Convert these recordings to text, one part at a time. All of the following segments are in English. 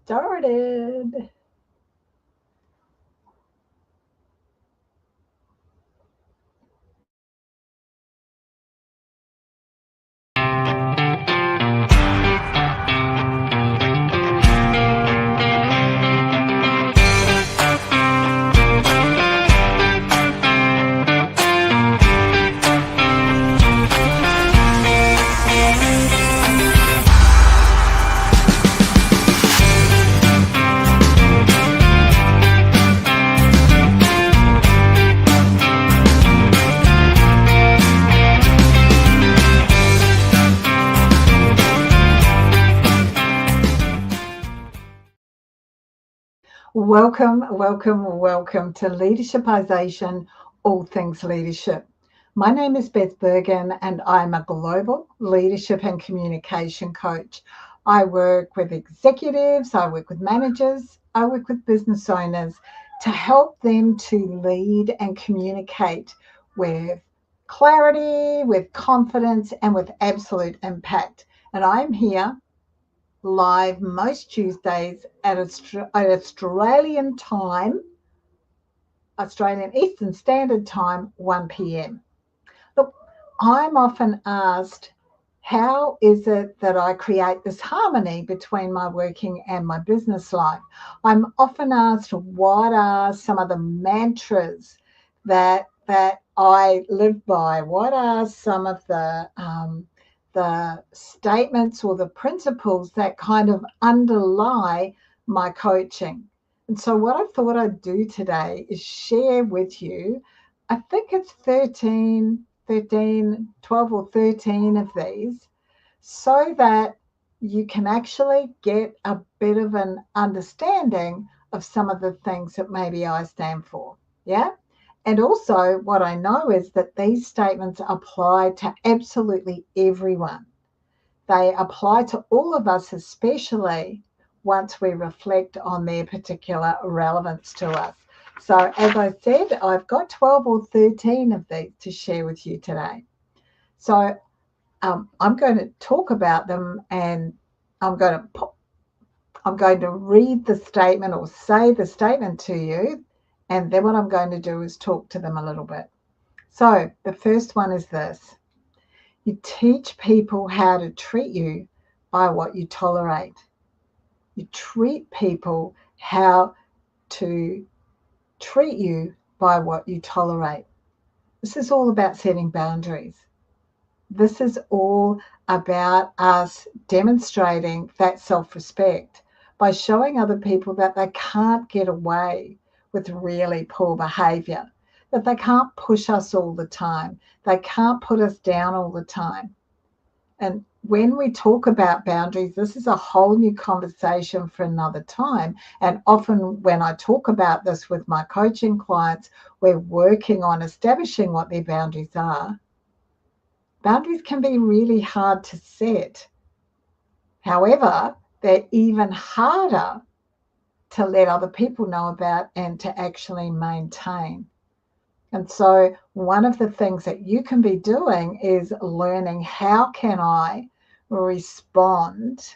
started. Welcome to Leadershipisation, all things leadership. My name is Beth Bergen and I'm a global leadership and communication coach. I work with executives, I work with managers, I work with business owners to help them to lead and communicate with clarity, with confidence, and with absolute impact. And I'm here live most Tuesdays at Australian time, Australian Eastern Standard Time, 1 p.m. Look, I'm often asked, how is it that I create this harmony between my working and my business life? I'm often asked, what are some of the mantras that I live by? What are some of the statements or the principles that kind of underlie my coaching? And so what I thought I'd do today is share with you, I think it's 12 or 13 of these, so that you can actually get a bit of an understanding of some of the things that maybe I stand for. Yeah. And also, what I know is that these statements apply to absolutely everyone. They apply to all of us, especially once we reflect on their particular relevance to us. So, as I said, I've got 12 or 13 of these to share with you today. So, I'm going to talk about them, and I'm going to read the statement or say the statement to you, and then what I'm going to do is talk to them a little bit. So the first one is this: you teach people how to treat you by what you tolerate. You treat people how to treat you by what you tolerate. This is all about setting boundaries. This is all about us demonstrating that self-respect by showing other people that they can't get away with really poor behavior, that they can't push us all the time, they can't put us down all the time. And when we talk about boundaries, this is a whole new conversation for another time. And often when I talk about this with my coaching clients, we're working on establishing what their boundaries are. Boundaries can be really hard to set. However, they're even harder to let other people know about and to actually maintain. And so one of the things that you can be doing is learning, how can I respond?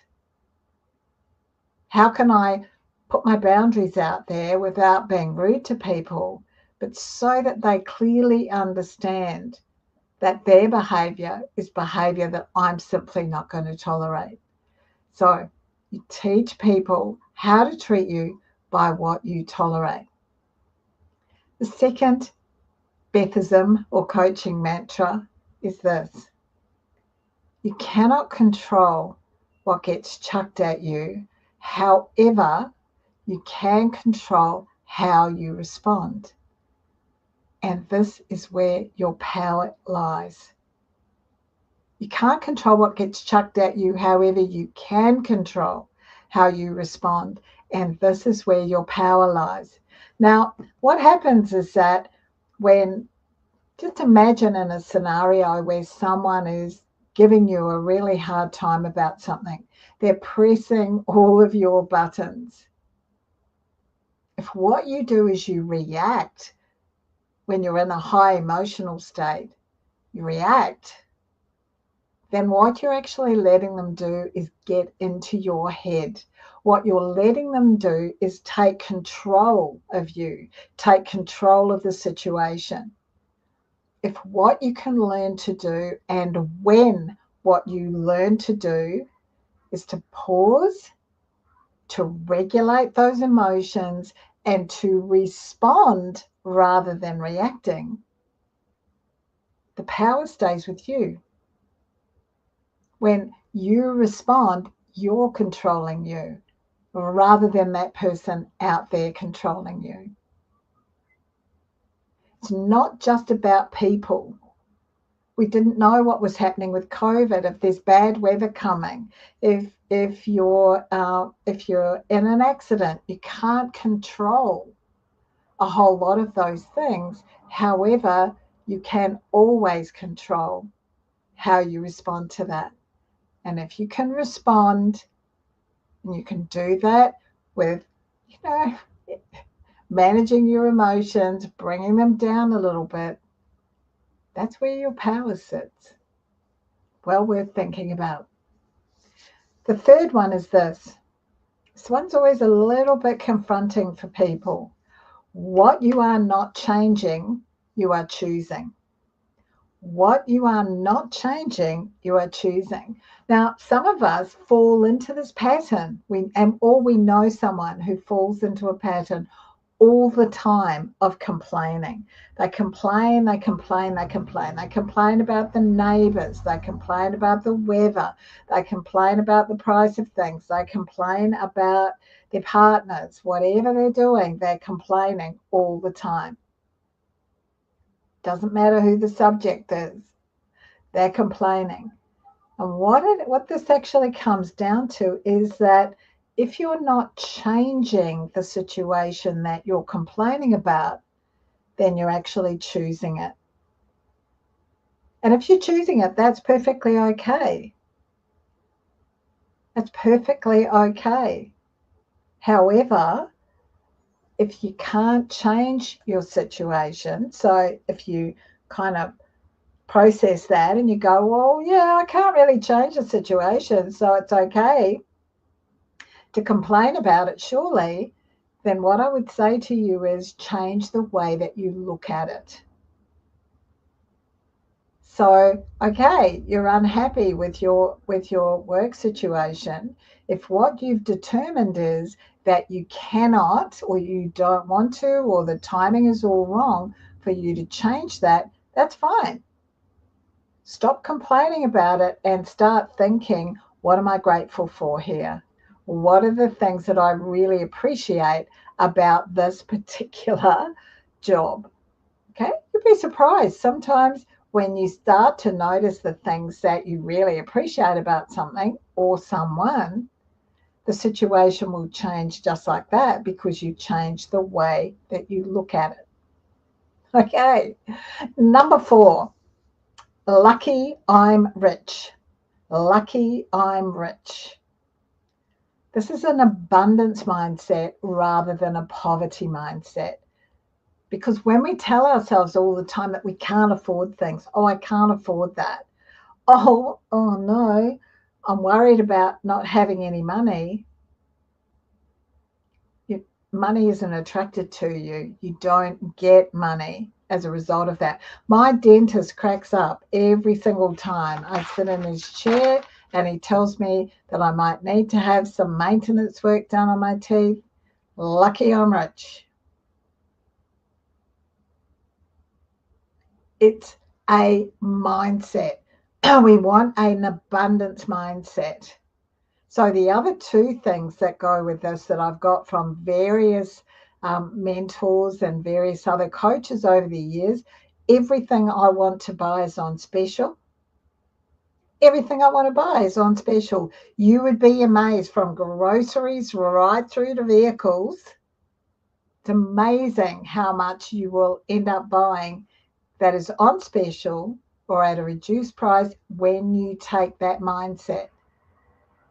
How can I put my boundaries out there without being rude to people, but so that they clearly understand that their behavior is behavior that I'm simply not going to tolerate. So you teach people how to treat you by what you tolerate. The second Bethism or coaching mantra is this: you cannot control what gets chucked at you. However, you can control how you respond. And this is where your power lies. You can't control what gets chucked at you. However, you can control how you respond. And this is where your power lies. Now, what happens is that just imagine in a scenario where someone is giving you a really hard time about something. They're pressing all of your buttons. If what you do is you react when you're in a high emotional state, you react, then what you're actually letting them do is get into your head. What you're letting them do is take control of you, take control of the situation. If what you can learn to do, and when what you learn to do is to pause, to regulate those emotions, and to respond rather than reacting, the power stays with you. When you respond, you're controlling you rather than that person out there controlling you. It's not just about people. We didn't know what was happening with COVID. If there's bad weather coming, if you're in an accident, you can't control a whole lot of those things. However, you can always control how you respond to that. And if you can respond, and you can do that with, managing your emotions, bringing them down a little bit, that's where your power sits. Well worth thinking about. The third one is this. This one's always a little bit confronting for people. What you are not changing, you are choosing. What you are not changing, you are choosing. Now, some of us fall into this pattern, or we know someone who falls into a pattern all the time of complaining. They complain about the neighbours, they complain about the weather, they complain about the price of things, they complain about their partners, whatever they're doing, they're complaining all the time. Doesn't matter who the subject is, they're complaining. And what this actually comes down to is that if you're not changing the situation that you're complaining about, then you're actually choosing it. And if you're choosing it, that's perfectly okay. That's perfectly okay. However, if you can't change your situation, so if you kind of process that and you go, well, yeah, I can't really change the situation, so it's okay to complain about it, surely, then what I would say to you is change the way that you look at it. So, okay, you're unhappy with your work situation. If what you've determined is that you cannot, or you don't want to, or the timing is all wrong for you to change that, that's fine. Stop complaining about it and start thinking, what am I grateful for here? What are the things that I really appreciate about this particular job? Okay, you'd be surprised. Sometimes when you start to notice the things that you really appreciate about something or someone, the situation will change just like that because you change the way that you look at it. Okay, number 4. Lucky I'm rich. Lucky I'm rich. This is an abundance mindset rather than a poverty mindset. Because when we tell ourselves all the time that we can't afford things, oh, I can't afford that. Oh no, I'm worried about not having any money. Money isn't attracted to you. You don't get money as a result of that. My dentist cracks up every single time I sit in his chair and he tells me that I might need to have some maintenance work done on my teeth. Lucky I'm rich. It's a mindset. We want an abundance mindset. So the other 2 things that go with this that I've got from various mentors and various other coaches over the years, everything I want to buy is on special. Everything I want to buy is on special. You would be amazed, from groceries right through to vehicles. It's amazing how much you will end up buying that is on special or at a reduced price when you take that mindset.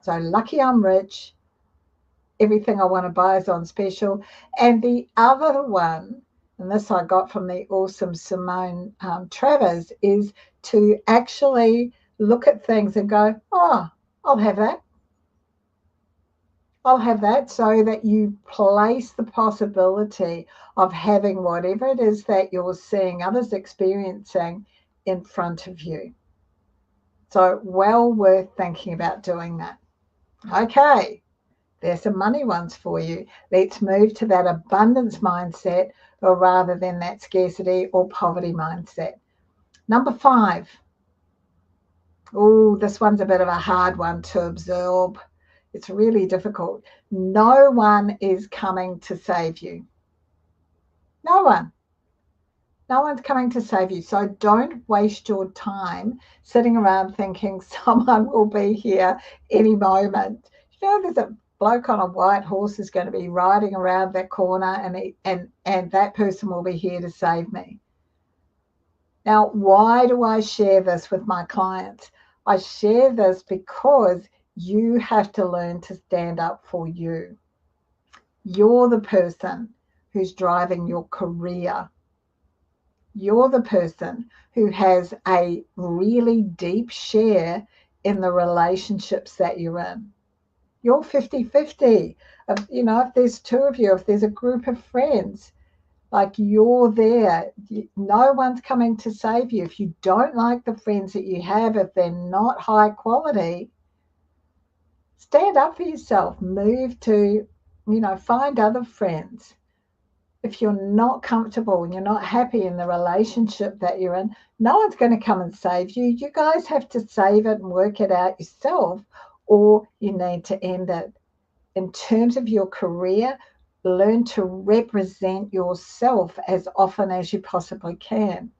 So lucky I'm rich. Everything I want to buy is on special. And the other one, and this I got from the awesome Simone Travers, is to actually look at things and go, oh, I'll have that. I'll have that, so that you place the possibility of having whatever it is that you're seeing others experiencing in front of you. So well worth thinking about doing that. Okay, there's some money ones for you. Let's move to that abundance mindset, or rather than that scarcity or poverty mindset. Number 5. Oh, this one's a bit of a hard one to absorb. It's really difficult. No one is coming to save you. No one. No one's coming to save you. So don't waste your time sitting around thinking someone will be here any moment. You know, there's a bloke on a white horse is going to be riding around that corner, and that person will be here to save me. Now, why do I share this with my clients? I share this because you have to learn to stand up for you. You're the person who's driving your career. You're the person who has a really deep share in the relationships that you're in. You're 50-50. If there's 2 of you, if there's a group of friends, like, you're there. No one's coming to save you. If you don't like the friends that you have, if they're not high quality, stand up for yourself. Move to, find other friends. If you're not comfortable and you're not happy in the relationship that you're in, no one's going to come and save you. You guys have to save it and work it out yourself, or you need to end it. In terms of your career, learn to represent yourself as often as you possibly can,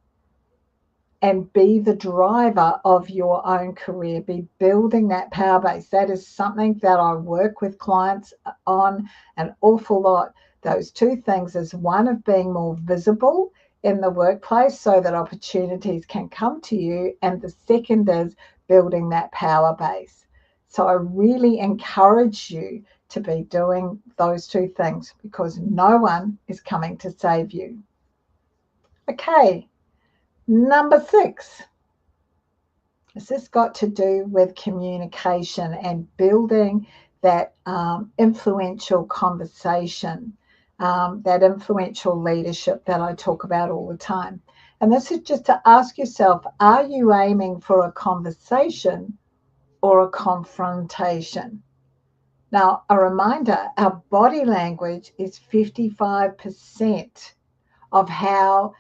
and be the driver of your own career. Be building that power base. That is something that I work with clients on an awful lot. Those 2 things is, one, of being more visible in the workplace so that opportunities can come to you, and the second is building that power base. So I really encourage you to be doing those 2 things, because no one is coming to save you. Okay, number 6. This has got to do with communication and building that influential conversation, that influential leadership that I talk about all the time. And this is just to ask yourself, are you aiming for a conversation or a confrontation? Now, a reminder, our body language is 55% of how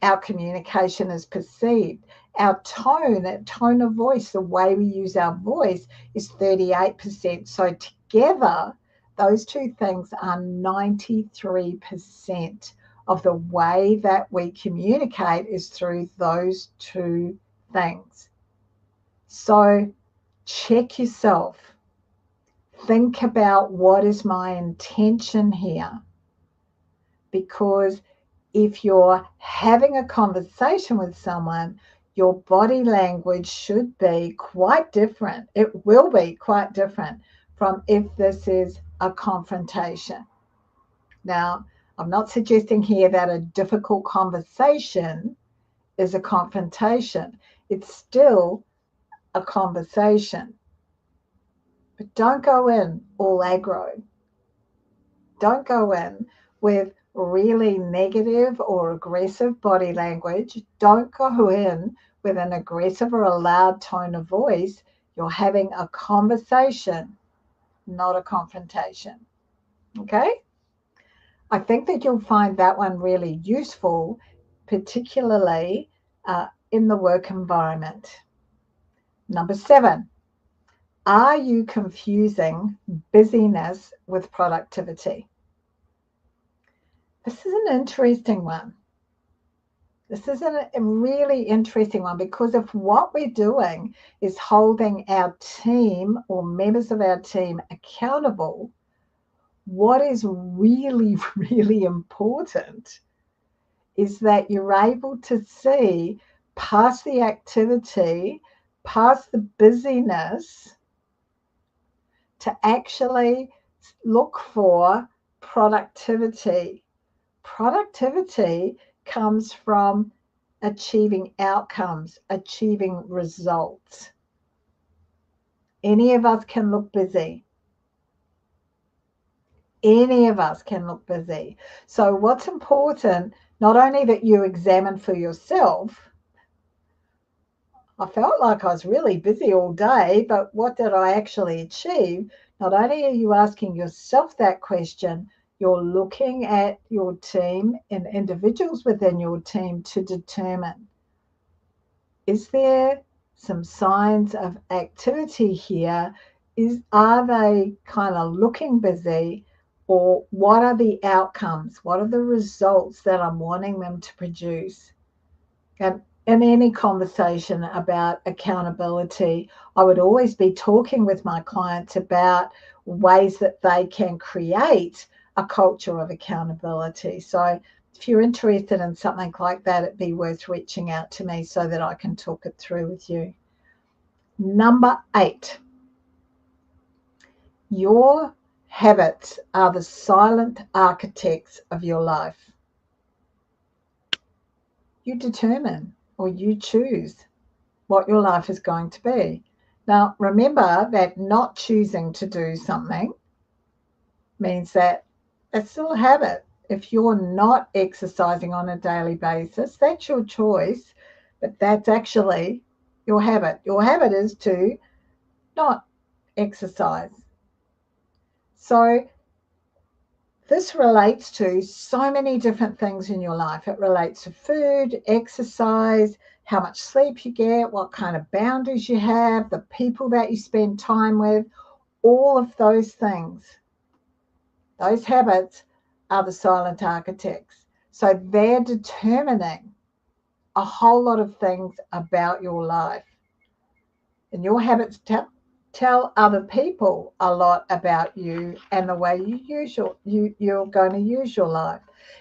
our communication is perceived. Our tone of voice, the way we use our voice, is 38%. So together, those 2 things are 93% of the way that we communicate is through those 2 things. So check yourself. Think about, what is my intention here? Because if you're having a conversation with someone, your body language should be quite different. It will be quite different from if this is a confrontation. Now, I'm not suggesting here that a difficult conversation is a confrontation. It's still a conversation. But don't go in all aggro. Don't go in with really negative or aggressive body language. Don't go in with an aggressive or a loud tone of voice. You're having a conversation, not a confrontation. Okay? I think that you'll find that one really useful, particularly in the work environment. Number 7, are you confusing busyness with productivity? This is an interesting one. This is a really interesting one, because if what we're doing is holding our team or members of our team accountable, what is really, really important is that you're able to see past the activity, past the busyness, to actually look for productivity. Productivity comes from achieving outcomes, achieving results. Any of us can look busy. Any of us can look busy. So what's important, not only that you examine for yourself, I felt like I was really busy all day, but what did I actually achieve? Not only are you asking yourself that question, you're looking at your team and individuals within your team to determine, is there some signs of activity here? Are they kind of looking busy? Or what are the outcomes? What are the results that I'm wanting them to produce? And in any conversation about accountability, I would always be talking with my clients about ways that they can create a culture of accountability. So if you're interested in something like that, it'd be worth reaching out to me so that I can talk it through with you. Number 8, your habits are the silent architects of your life. You determine or you choose what your life is going to be. Now, remember that not choosing to do something means that it's still a habit. If you're not exercising on a daily basis, that's your choice, but that's actually your habit. Your habit is to not exercise. So this relates to so many different things in your life. It relates to food, exercise, how much sleep you get, what kind of boundaries you have, the people that you spend time with, all of those things. Those habits are the silent architects. So they're determining a whole lot of things about your life. And your habits tell other people a lot about you and the way you're going to use your life.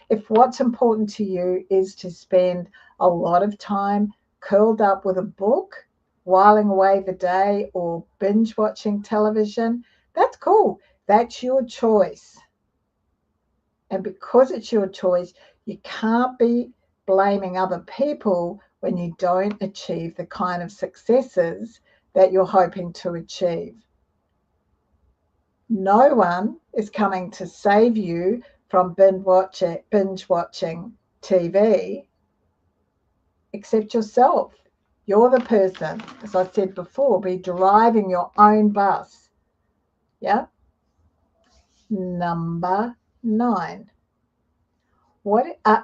If what's important to you is to spend a lot of time curled up with a book, whiling away the day, or binge watching television, that's cool. That's your choice. And because it's your choice, you can't be blaming other people when you don't achieve the kind of successes that you're hoping to achieve. No one is coming to save you from binge watching TV except yourself. You're the person, as I said before, be driving your own bus. Yeah? Number 9.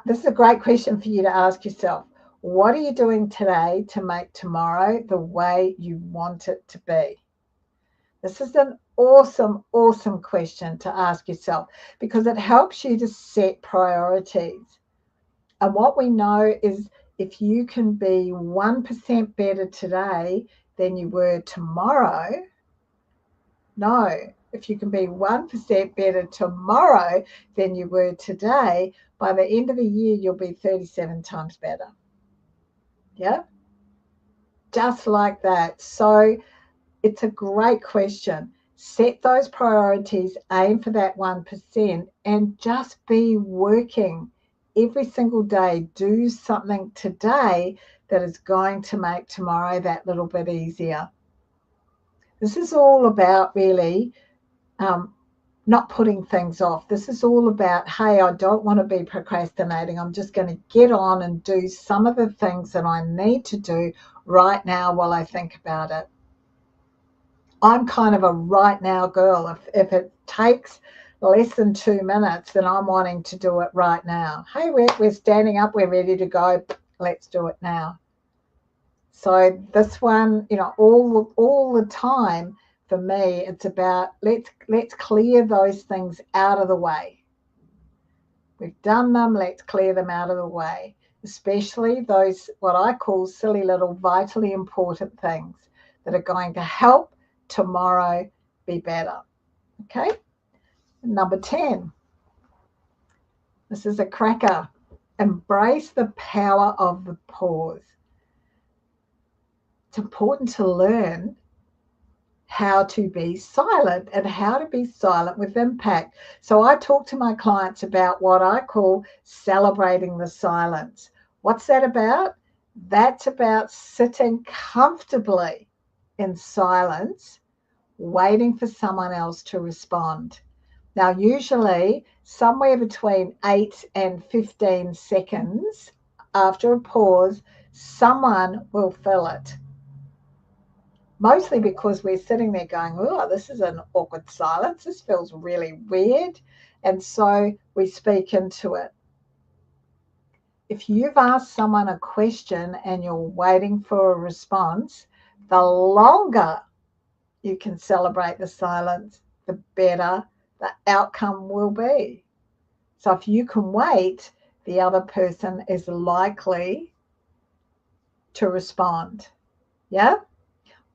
This is a great question for you to ask yourself. What are you doing today to make tomorrow the way you want it to be? This is an awesome, awesome question to ask yourself because it helps you to set priorities. And what we know is if you can be 1% better today than you were tomorrow, if you can be 1% better tomorrow than you were today, by the end of the year, you'll be 37 times better. Yeah? Just like that. So it's a great question. Set those priorities, aim for that 1%, and just be working every single day. Do something today that is going to make tomorrow that little bit easier. This is all about really not putting things off. This is all about, hey, I don't want to be procrastinating. I'm just going to get on and do some of the things that I need to do right now while I think about it. I'm kind of a right now girl. If it takes less than 2 minutes, then I'm wanting to do it right now. Hey, we're standing up. We're ready to go. Let's do it now. So this one, all the time for me, it's about let's clear those things out of the way. We've done them. Let's clear them out of the way, especially those what I call silly little vitally important things that are going to help tomorrow be better. Okay. Number 10. This is a cracker. Embrace the power of the pause. It's important to learn how to be silent and how to be silent with impact. So I talk to my clients about what I call celebrating the silence. What's that about? That's about sitting comfortably in silence, waiting for someone else to respond. Now, usually somewhere between 8 and 15 seconds after a pause, someone will fill it. Mostly because we're sitting there going, oh, this is an awkward silence. This feels really weird. And so we speak into it. If you've asked someone a question and you're waiting for a response, the longer you can celebrate the silence, the better the outcome will be. So if you can wait, the other person is likely to respond. Yeah?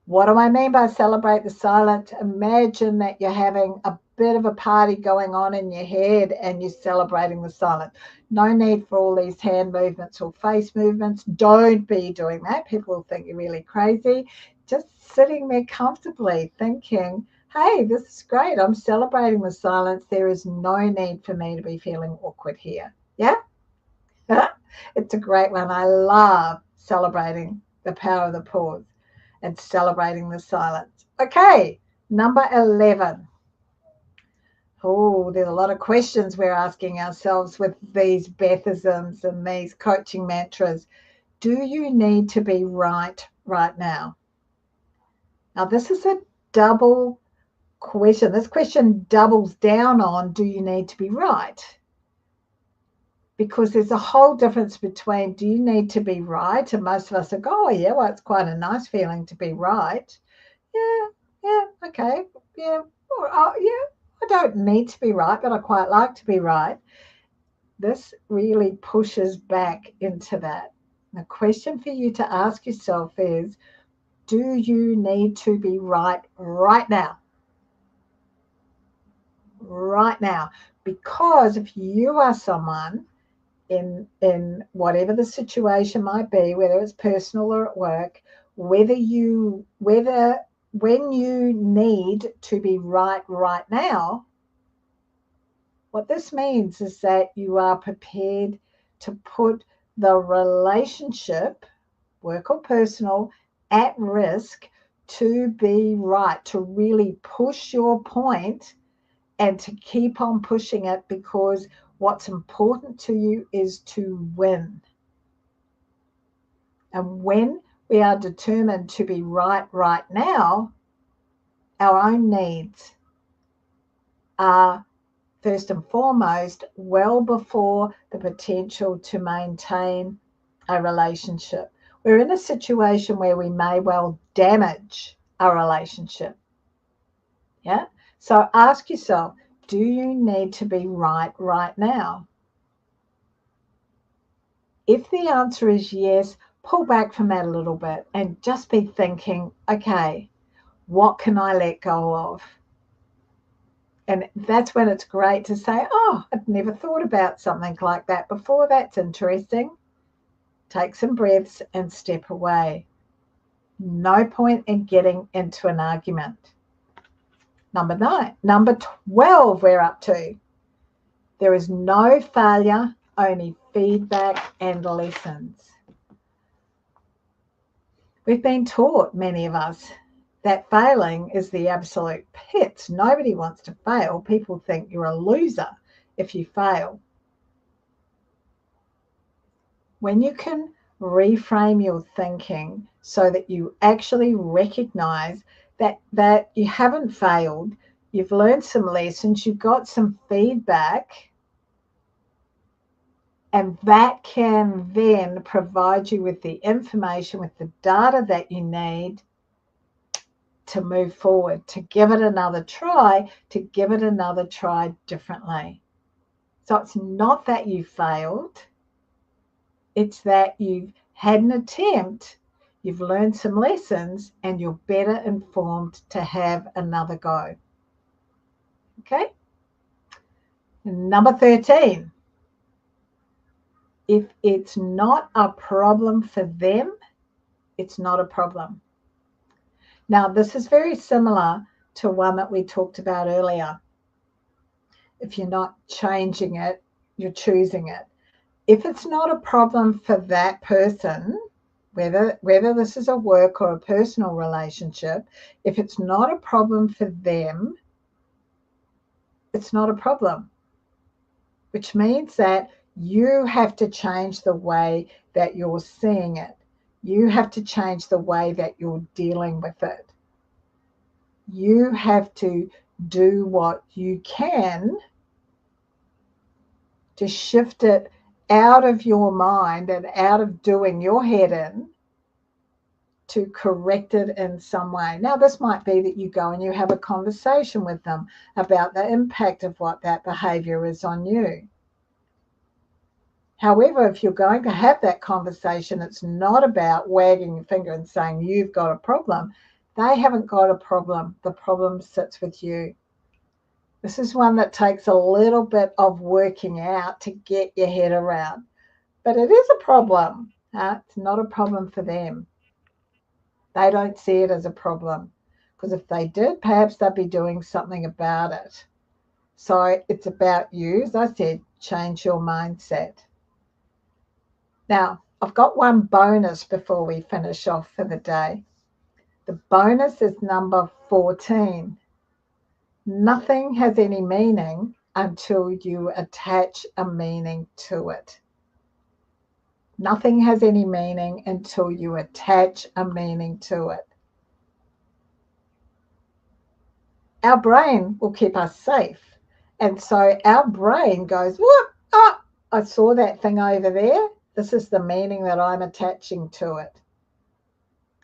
What do I mean by celebrate the silence? Imagine that you're having a bit of a party going on in your head and you're celebrating the silence. No need for all these hand movements or face movements. Don't be doing that. People will think you're really crazy. Just sitting there comfortably thinking, hey, this is great. I'm celebrating the silence. There is no need for me to be feeling awkward here. Yeah? It's a great one. I love celebrating the power of the pause and celebrating the silence. Okay, number 11. Oh, there's a lot of questions we're asking ourselves with these Bethisms and these coaching mantras. Do you need to be right now? Now, this is a double question. This question doubles down on, do you need to be right? Because there's a whole difference between, do you need to be right? And most of us will go, oh, yeah, well, it's quite a nice feeling to be right. Yeah, okay, yeah, I don't need to be right, but I quite like to be right. This really pushes back into that. The question for you to ask yourself is, do you need to be right now? Right now. Because if you are someone in whatever the situation might be, whether it's personal or at work, when you need to be right now, what this means is that you are prepared to put the relationship, work or personal, at risk to be right, to really push your point and to keep on pushing it, because what's important to you is to win. And when we are determined to be right now, our own needs are first and foremost well before the potential to maintain a relationship. We're in a situation where we may well damage a relationship. Yeah? So ask yourself, do you need to be right now? If the answer is yes, pull back from that a little bit and just be thinking, okay, what can I let go of? And that's when it's great to say, oh, I'd never thought about something like that before. That's interesting. Take some breaths and step away. No point in getting into an argument. Number 9. Number 12 we're up to. There is no failure, only feedback and lessons. We've been taught, many of us, that failing is the absolute pits. Nobody wants to fail. People think you're a loser if you fail. When you can reframe your thinking so that you actually recognize that you haven't failed, you've learned some lessons, you've got some feedback, and that can then provide you with the information, with the data that you need to move forward, to give it another try, differently. So it's not that you failed, it's that you've had an attempt, you've learned some lessons, and you're better informed to have another go. Okay? Number 13. If it's not a problem for them, it's not a problem. Now, this is very similar to one that we talked about earlier. If you're not changing it, you're choosing it. If it's not a problem for that person, whether this is a work or a personal relationship, if it's not a problem for them, it's not a problem, which means that you have to change the way that you're seeing it. You have to change the way that you're dealing with it. You have to do what you can to shift it out of your mind and out of doing your head in to correct it in some way. Now, this might be that you go and you have a conversation with them about the impact of what that behavior is on you. However, if you're going to have that conversation, it's not about wagging your finger and saying you've got a problem. They haven't got a problem. The problem sits with you. This is one that takes a little bit of working out to get your head around. But it is a problem. It's not a problem for them. They don't see it as a problem, because if they did, perhaps they'd be doing something about it. So it's about you, as I said, change your mindset. Now, I've got one bonus before we finish off for the day. The bonus is number 14. Nothing has any meaning until you attach a meaning to it. Nothing has any meaning until you attach a meaning to it. Our brain will keep us safe. And so our brain goes, what? Oh, I saw that thing over there. This is the meaning that I'm attaching to it.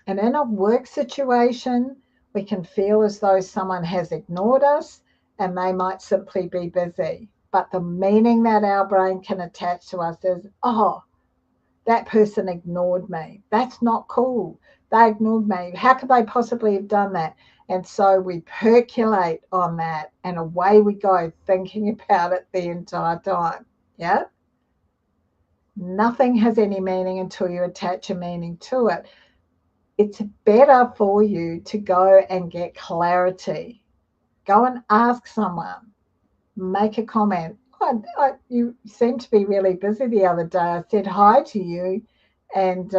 And in a work situation, we can feel as though someone has ignored us and they might simply be busy. But the meaning that our brain can attach to us is, oh, that person ignored me. That's not cool. They ignored me. How could they possibly have done that? And so we percolate on that and away we go thinking about it the entire time. Yeah? Nothing has any meaning until you attach a meaning to it. It's better for you to go and get clarity. Go and ask someone. Make a comment. You seemed to be really busy the other day. I said hi to you and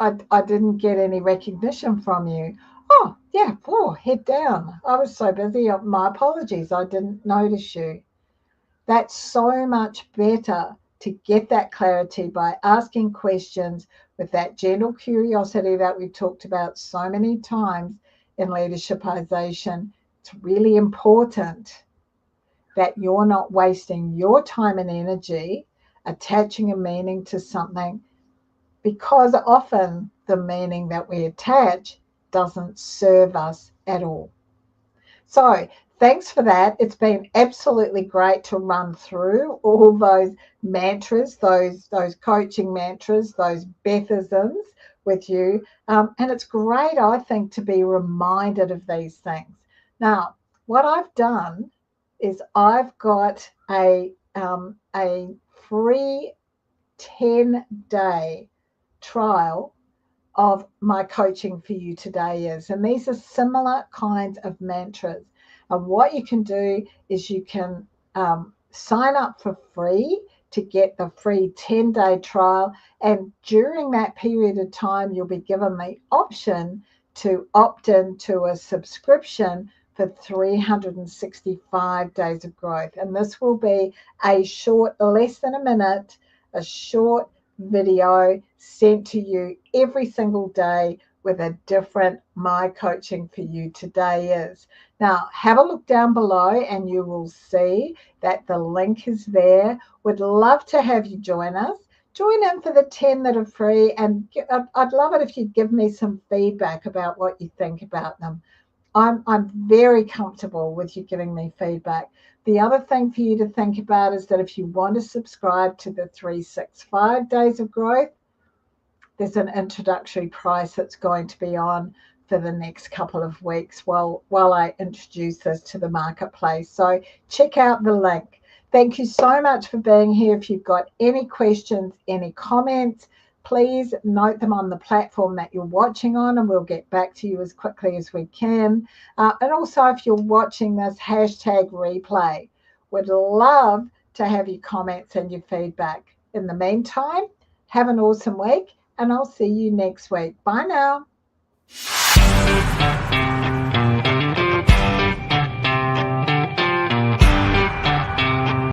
I didn't get any recognition from you. Oh, yeah, head down. I was so busy. My apologies. I didn't notice you. That's so much better to get that clarity by asking questions with that gentle curiosity that we talked about so many times in Leadershipisation. It's really important that you're not wasting your time and energy attaching a meaning to something, because often the meaning that we attach doesn't serve us at all. So thanks for that. It's been absolutely great to run through all those mantras, those coaching mantras, those Bethisms with you. And it's great, I think, to be reminded of these things. Now, what I've done is I've got a free 10-day trial of my coaching for you today is, and these are similar kinds of mantras. And what you can do is you can sign up for free to get the free 10-day trial, and during that period of time you'll be given the option to opt into a subscription for 365 days of growth. And this will be a short, less than a minute, a short video sent to you every single day with a different My Coaching for You Today is. Now, have a look down below and you will see that the link is there. Would love to have you join us. Join in for the 10 that are free, and I'd love it if you'd give me some feedback about what you think about them. I'm very comfortable with you giving me feedback. The other thing for you to think about is that if you want to subscribe to the 365 Days of Growth, there's an introductory price that's going to be on for the next couple of weeks while I introduce this to the marketplace. So check out the link. Thank you so much for being here. If you've got any questions, any comments, please note them on the platform that you're watching on, and we'll get back to you as quickly as we can. And also, if you're watching this, hashtag replay. We'd love to have your comments and your feedback. In the meantime, have an awesome week, and I'll see you next week. Bye now.